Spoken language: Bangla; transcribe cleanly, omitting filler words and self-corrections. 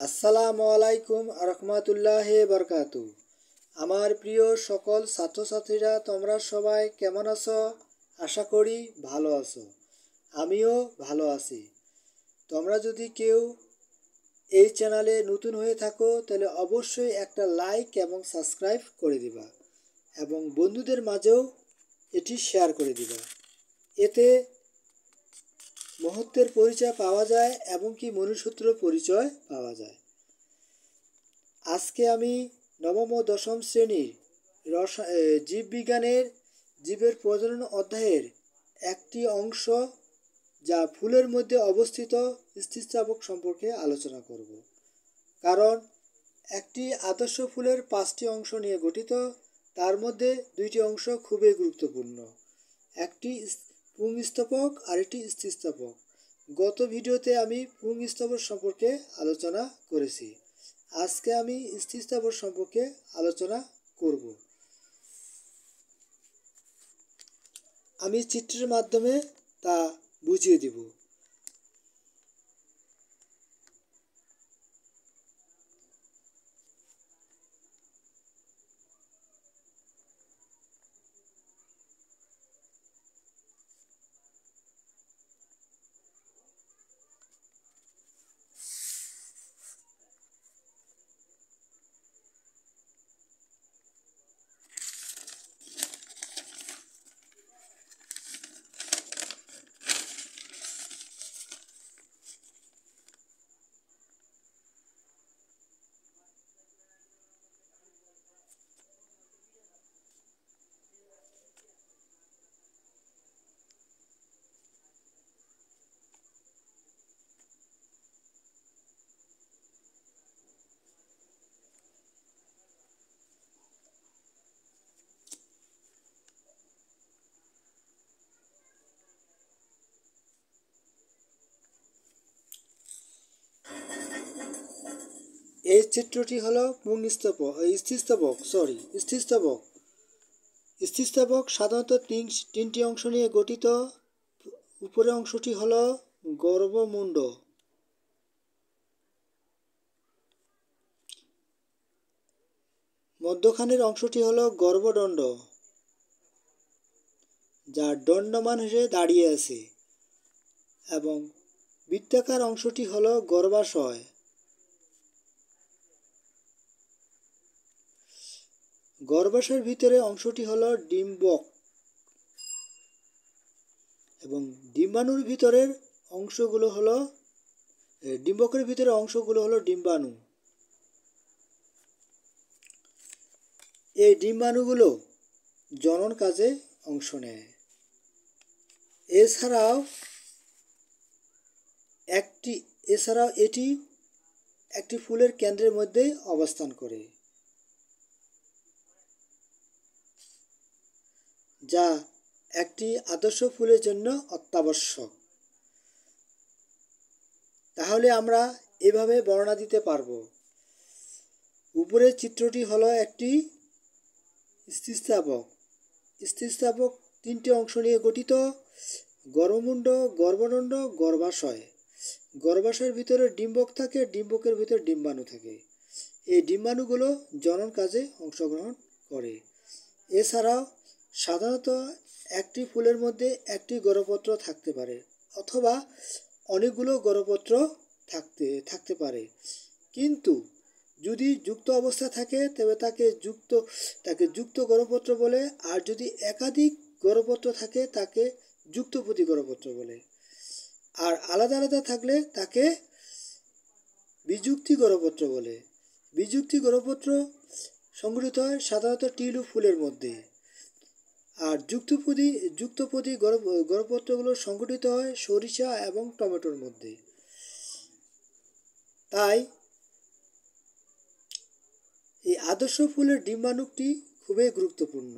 আসসালামু আলাইকুম রহমতুল্লাহি বারকাতু। আমার প্রিয় সকল ছাত্রছাত্রীরা তোমরা সবাই কেমন আছো? আশা করি ভালো আছো। আমিও ভালো আছি। তোমরা যদি কেউ এই চ্যানেলে নতুন হয়ে থাকো তাহলে অবশ্যই একটা লাইক এবং সাবস্ক্রাইব করে দিবা এবং বন্ধুদের মাঝেও এটি শেয়ার করে দিবা। এতে মুহূর্তের পরিচয় পাওয়া যায় এবং কি মনুষ্যত্ব পরিচয় পাওয়া যায়। আজকে আমি নবম ও দশম শ্রেণীর জীববিজ্ঞানের জীবের প্রজনন অধ্যায়ের একটি অংশ যা ফুলের মধ্যে অবস্থিত স্থিতিস্থাপক সম্পর্কে আলোচনা করব। কারণ একটি আদর্শ ফুলের 5টি অংশ নিয়ে গঠিত, তার মধ্যে 2টি অংশ খুবই গুরুত্বপূর্ণ। একটি পুংস্তবক আর একটি স্থিতিস্থাপক। গত ভিডিওতে আমি পুংস্তবক সম্পর্কে আলোচনা করেছি। আজকে আমি স্থিতিস্থাপক সম্পর্কে আলোচনা করব। আমি চিত্রের মাধ্যমে তা বুঝিয়ে দিব। এই চিত্রটি হলো স্থিতিস্থাপক। স্থিতিস্থাপক সাধারণত তিনটি অংশ নিয়ে গঠিত। উপরের অংশটি হলো গর্ভমুণ্ড, মধ্যখানের অংশটি হলো গর্ভদণ্ড, যা দণ্ডমান হয়ে দাঁড়িয়ে আছে, এবং বৃত্তাকার অংশটি হলো গর্ভাশয়। গর্ভাশয়ের ভিতরে অংশটি হলো ডিম্বক এবং ডিম্বাণুর ভিতরের অংশগুলো হলো ডিম্বকের ভিতরে অংশগুলো হলো ডিম্বাণু। এই ডিম্বাণুগুলো জনন কাজে অংশ নেয়। এছাড়াও এটি একটি ফুলের কেন্দ্রের মধ্যেই অবস্থান করে, যা একটি আদর্শ ফুলের জন্য অত্যাবশ্যক। তাহলে আমরা এভাবে বর্ণনা দিতে পারবো। উপরের চিত্রটি হলো একটি স্থিতিস্থাপক। স্থিতিস্থাপক 3টি অংশ নিয়ে গঠিত: গর্ভমুণ্ড, গর্ভদণ্ড, গর্ভাশয়। গর্ভাশয়ের ভিতরে ডিম্বক থাকে, ডিম্বকের ভিতরে ডিম্বাণু থাকে। এই ডিম্বাণুগুলো জনন কাজে অংশগ্রহণ করে। এছাড়াও সাধারণত একটি ফুলের মধ্যে একটি গর্ভপত্র থাকতে পারে অথবা অনেকগুলো গর্ভপত্র থাকতে পারে। কিন্তু যদি যুক্ত অবস্থা থাকে তবে তাকে যুক্ত গর্ভপত্র বলে, আর যদি একাধিক গর্ভপত্র থাকে তাকে যুক্তপতি গর্ভপত্র বলে, আর আলাদা আলাদা থাকলে তাকে বিযুক্তি গর্ভপত্র বলে। বিযুক্তি গর্ভপত্র সংঘটিত হয় সাধারণত টিউলিপ ফুলের মধ্যে, আর যুক্তপতি গর্ভপত্রগুলো সংঘটিত হয় সরিষা এবং টমেটোর মধ্যে। তাই এই আদর্শ ফুলের ডিম্বাণুটি খুবই গুরুত্বপূর্ণ।